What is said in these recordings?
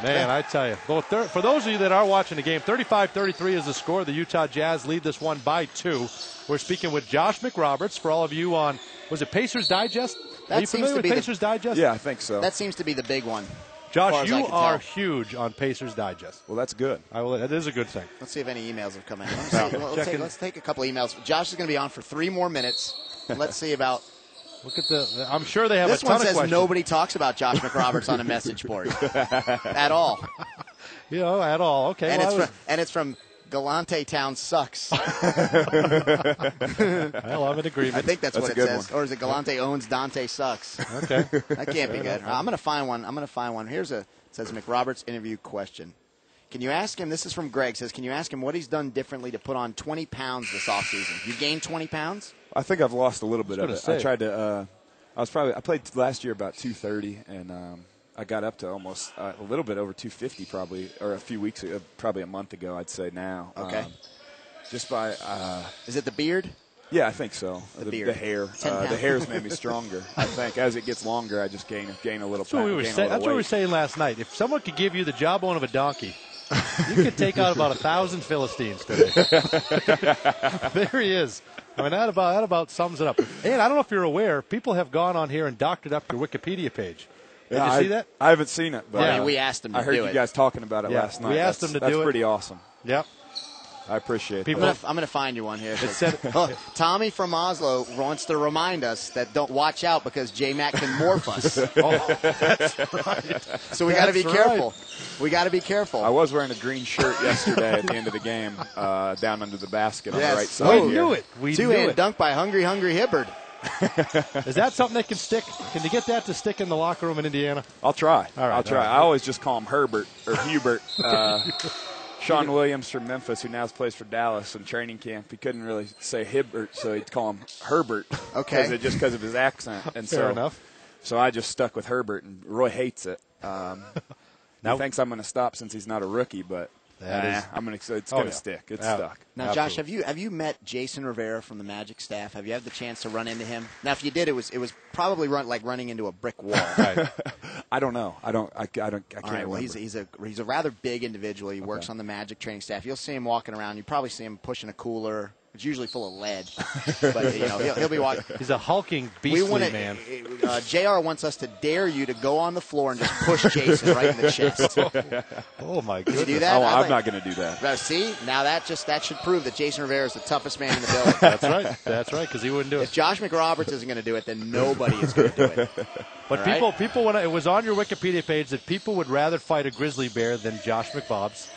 Man, I tell you. Well, for those of you that are watching the game, 35-33 is the score. The Utah Jazz lead this one by 2. We're speaking with Josh McRoberts. For all of you on, was it Pacers Digest? Are you familiar with Pacers Digest? Yeah, I think so. That seems to be the big one. Josh, you are huge on Pacers Digest. Well, that's good. That is a good thing. Let's see if any emails have come in. Let's take a couple emails. Josh is going to be on for 3 more minutes. Let's see about... Look at the. I'm sure they have this a ton of questions. This one says nobody talks about Josh McRoberts on a message board at all. At all. Okay. And it's from Galante Town sucks. Well, I'm in agreement. I think that's what it says. Or is it Galante owns Dante sucks? Okay. That can't be good. I'm going to find one. It says McRoberts interview question. Can you ask him, this is from Greg, says, can you ask him what he's done differently to put on 20 pounds this offseason? You gained 20 pounds? I think I've lost a little bit of it. I tried to, I played last year about 230, and I got up to almost a little bit over 250 probably, or a few weeks ago, probably a month ago, I'd say now. Okay. Just by. Is it the beard? Yeah, I think so. The beard. The hair. The hair's made me stronger. I think as it gets longer, I just gain a little. That's what we were saying last night. If someone could give you the jawbone of a donkey, you could take out about 1,000 Philistines today. There he is. I mean, that about sums it up. And I don't know if you're aware, people have gone on here and doctored up your Wikipedia page. Did you see that? I haven't seen it. But I mean, we asked them to do it. I heard you guys talking about it last night. We asked them to do it. That's pretty awesome. Yep. I appreciate it. I'm going to find you one here. Tommy from Oslo wants to remind us that don't watch out because J-Mac can morph us. That's right. So we got to be careful. We got to be careful. I was wearing a green shirt yesterday at the end of the game down under the basket on the right side. We knew it. Two-hand dunk by Hungry Hibbard. Is that something that can stick? Can you get that to stick in the locker room in Indiana? I'll try. All right, I'll try. I always just call him Herbert or Hubert. Sean Williams from Memphis, who now plays for Dallas in training camp, he couldn't really say Hibbert, so he'd call him Herbert. Okay. Just because of his accent. And Fair enough. So I just stuck with Herbert, and Roy hates it. He thinks I'm going to stop since he's not a rookie, but it's going to stick. It's stuck. Now, Josh, have you met Jason Rivera from the Magic staff? Have you had the chance to run into him? Now, if you did, it was probably like running into a brick wall. Right. I don't know. I can't. All right. Well, he's a rather big individual. He works on the Magic training staff. You'll see him walking around. You probably see him pushing a cooler. It's usually full of lead, but he'll be walking. He's a hulking, beastly man. JR wants us to dare you to go on the floor and just push Jason right in the chest. Oh my goodness! Did you do that? Oh, I'm not going to do that. See, now that should prove that Jason Rivera is the toughest man in the building. That's right, because he wouldn't do it. If Josh McRoberts isn't going to do it, then nobody is going to do it. But people, when it was on your Wikipedia page, that people would rather fight a grizzly bear than Josh McBobs.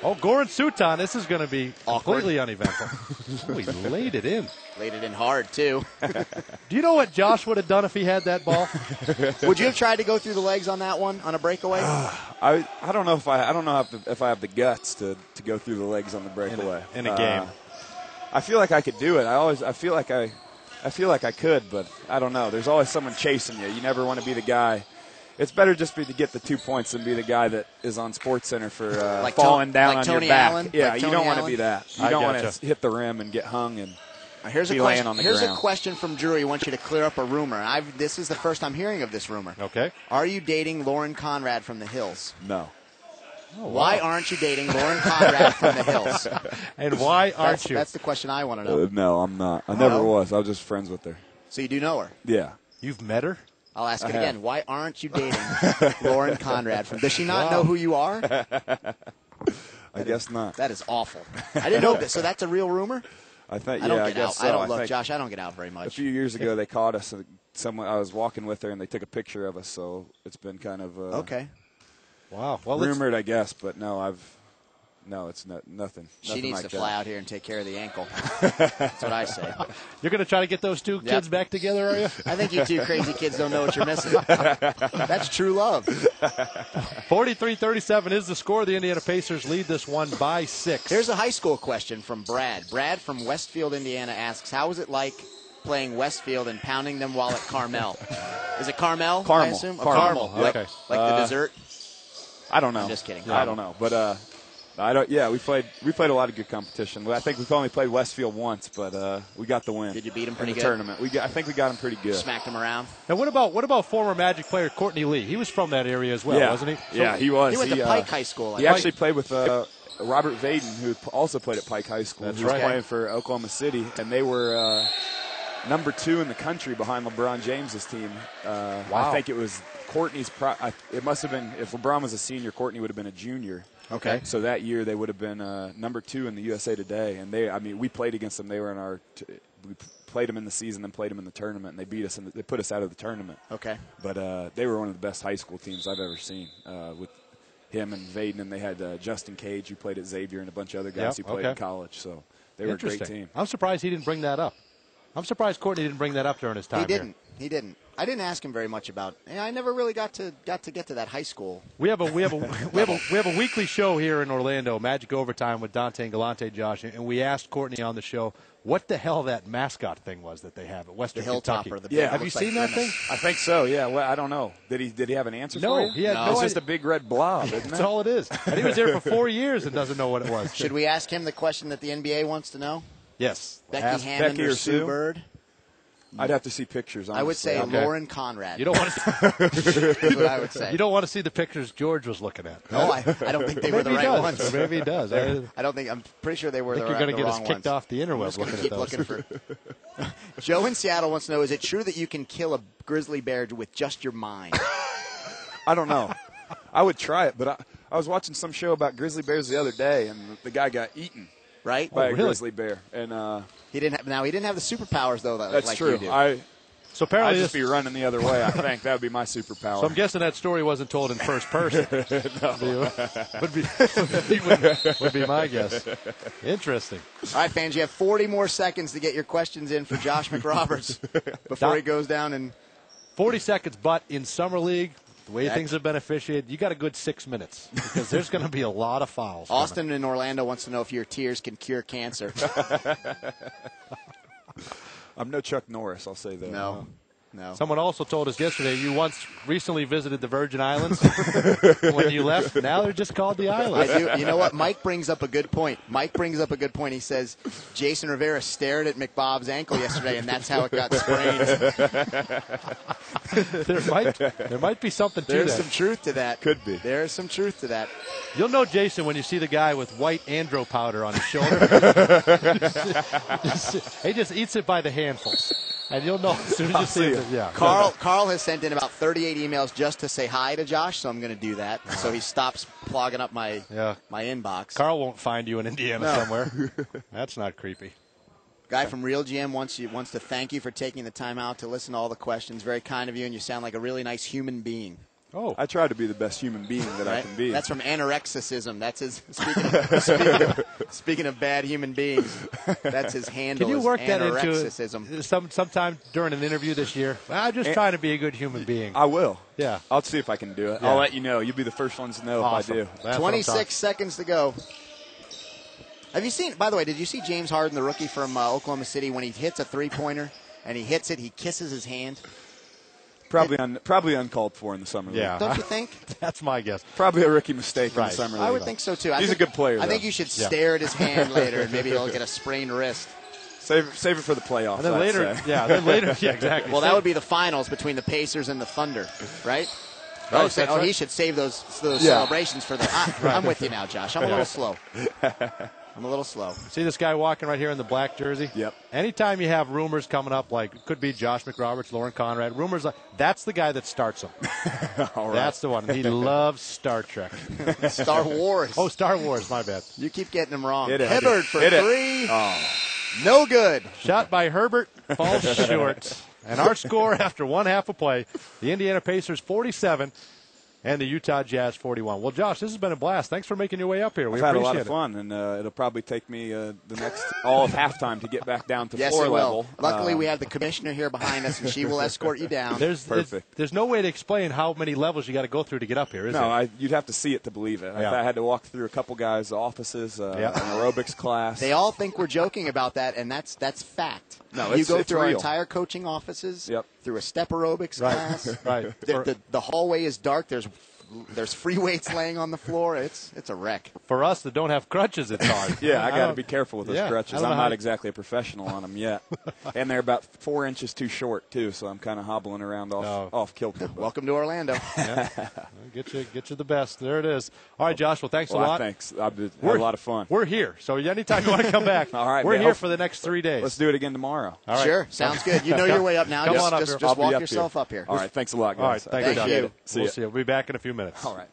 Oh, Goran Sutan, this is going to be completely uneventful. He laid it in. Laid it in hard, too. Do you know what Josh would have done if he had that ball? Would you have tried to go through the legs on that one, on a breakaway? I don't know if I have the guts to go through the legs on the breakaway. In a game. I feel like I could do it. I feel like I could, but I don't know. There's always someone chasing you. You never want to be the guy. It's better just to get the 2 points than be the guy that is on SportsCenter for falling down on Tony your back. Allen? Yeah, like you don't want to be that. You don't want to hit the rim and get hung and here's be laying on the ground. Here's a question from Drew. He wants you to clear up a rumor. This is the first I'm hearing of this rumor. Okay. Are you dating Lauren Conrad from the Hills? No. Oh, wow. Why aren't you dating Lauren Conrad from the Hills? And why aren't you? That's the question I want to know. No, I'm not. I never was. I was just friends with her. So you do know her? Yeah. You've met her? I'll ask it again. Why aren't you dating Lauren Conrad? Does she not know who you are? I guess not. That is awful. I didn't know that. So that's a real rumor? I think. I don't yeah, get I guess out. so. I don't look, Josh. I don't get out very much. A few years ago, they caught us. I was walking with her, and they took a picture of us. So it's been kind of okay. Wow. Well, rumored, I guess, but no, it's nothing. She needs to fly out here and take care of the ankle. That's what I say. You're going to try to get those two kids back together, are you? I think you two crazy kids don't know what you're missing. That's true love. 43-37 is the score. The Indiana Pacers lead this one by 6. Here's a high school question from Brad. Brad from Westfield, Indiana asks, how was it like playing Westfield and pounding them while at Carmel? Is it Carmel, Caramel. I assume? Caramel. Like the dessert? I don't know. I'm just kidding. I don't know. But I don't. Yeah, we played a lot of good competition. I think we've only played Westfield once, but we got the win. Did you beat them pretty in the good? Tournament. I think we got them pretty good. Smacked them around. Now, what about former Magic player Courtney Lee? He was from that area as well, wasn't he? Yeah, he was. He went to Pike High School. He actually played with Robert Vaden, who also played at Pike High School. That's he was right. playing for Oklahoma City, and they were number 2 in the country behind LeBron James's team. Wow. I think it was Courtney's. It must have been, if LeBron was a senior, Courtney would have been a junior. Okay. So that year they would have been number 2 in the USA Today, and we played against them. They were in our. We played them in the season, then played them in the tournament, and they beat us, and they put us out of the tournament. Okay. But they were one of the best high school teams I've ever seen with him and Vaden, and they had Justin Cage, who played at Xavier, and a bunch of other guys who played in college. So they were a great team. I'm surprised he didn't bring that up. I'm surprised Courtney didn't bring that up during his time. He didn't. I didn't ask him very much about. I never really got to get to that high school. We have a weekly show here in Orlando, Magic Overtime with Dante and Galante, Josh, and we asked Courtney on the show what the hell that mascot thing was that they have at Western Kentucky. Have you seen that thing? I think so. Yeah. Well, I don't know. Did he have an answer for you? He had no. It's just a big red blob. Isn't That's all it is. And he was there for 4 years and doesn't know what it was. Should we ask him the question that the NBA wants to know? Yes. Becky Hammond or Sue Bird? I'd have to see pictures. Honestly. I would say Lauren Conrad. You don't want to. That's what I would say. You don't want to see the pictures George was looking at. No, I don't think they were the right ones. Maybe he does. I don't think. I'm pretty sure they were the wrong ones. You're going to get us kicked off the interwebs looking at those. Keep looking for. Joe in Seattle wants to know: is it true that you can kill a grizzly bear with just your mind? I don't know. I would try it, but I was watching some show about grizzly bears the other day, and the guy got eaten. Right? By a grizzly bear, and he didn't have the superpowers though. That's like true. You do. So apparently I'd just be running the other way. I think that would be my superpower. So I'm guessing that story wasn't told in first person. would be my guess. Interesting. All right, fans, you have 40 more seconds to get your questions in for Josh McRoberts before he goes down. And 40 seconds, but in Summer League, the way things have been officiated, you got a good 6 minutes because there's going to be a lot of fouls. Austin in Orlando wants to know if your tears can cure cancer. I'm no Chuck Norris, I'll say that. No. Someone also told us yesterday you once recently visited the Virgin Islands when you left. Now they're just called the islands. I do. You know what? Mike brings up a good point. He says Jason Rivera stared at McBobs' ankle yesterday, and that's how it got sprained. there might be something to that. There's some truth to that. Could be. There's some truth to that. You'll know Jason when you see the guy with white andro powder on his shoulder. He just eats it by the handfuls. And you'll know as soon as you see it. Yeah. Carl has sent in about 38 emails just to say hi to Josh, so I'm going to do that. So he stops clogging up my inbox. Carl won't find you in Indiana somewhere. That's not creepy. Guy from Real GM wants to thank you for taking the time out to listen to all the questions. Very kind of you, and you sound like a really nice human being. Oh, I try to be the best human being that I can be. That's from anorexicism. That's his. Speaking of bad human beings, that's his handle. Can you work that into sometime during an interview this year? I'm just trying to be a good human being. I will. Yeah, I'll see if I can do it. Yeah. I'll let you know. You'll be the first ones to know awesome. if I do. 26 seconds to go. Have you seen? By the way, did you see James Harden, the rookie from Oklahoma City, when he hits a three-pointer and he hits it, he kisses his hand? Probably uncalled for in the summer league. Yeah. Don't you think? That's my guess. Probably a rookie mistake in the summer league. I would think so too. He's a good player. I think you should stare at his hand later, and maybe he'll get a sprained wrist. Save it for the playoffs. And then later, yeah, exactly. Well, that would be the finals between the Pacers and the Thunder, right? Right, he should save those celebrations for the. I'm with you now, Josh. I'm a little slow. See this guy walking right here in the black jersey? Yep. Anytime you have rumors coming up, like it could be Josh McRoberts, Lauren Conrad, rumors like that's the guy that starts them. All right. That's the one. He loves Star Trek. Star Wars. Oh, Star Wars. My bad. You keep getting them wrong. Hibbert for three. Oh. No good. Shot by Herbert falls short. And our score after one half of play, the Indiana Pacers 47 and the Utah Jazz 41. Well, Josh, this has been a blast. Thanks for making your way up here. I've had a lot of fun, and it'll probably take me the next all of halftime to get back down to floor level. Luckily, we have the commissioner here behind us, and she will escort you down. Perfect. There's no way to explain how many levels you got to go through to get up here, is there? No, you'd have to see it to believe it. Yeah. I had to walk through a couple guys' offices, an aerobics class. They all think we're joking about that, and that's fact. No, you go it's through our real. entire coaching offices, Yep. through a step aerobics class. Right. The hallway is dark. There's There's free weights laying on the floor. It's a wreck. For us that don't have crutches, it's hard. Yeah, I got to be careful with those Yeah, crutches. I don't I'm know not how- exactly a professional on them yet. And they're about 4 inches too short, too, so I'm kind of hobbling around off kilter. but- Welcome to Orlando. Get you the best. There it is. All right, Josh. Well, thanks a lot. Thanks. I've had a lot of fun. We're here, so anytime you want to come back, All right, we're man. here for the next 3 days. Let's do it again tomorrow. All right. Sure, sounds good. You know your way up now. Come on up just here. just I'll be walk up yourself here. up here. All right, thanks a lot, guys. All right, thanks, Thank Josh. you. See We'll ya. see you. We'll be back in a few minutes. All right.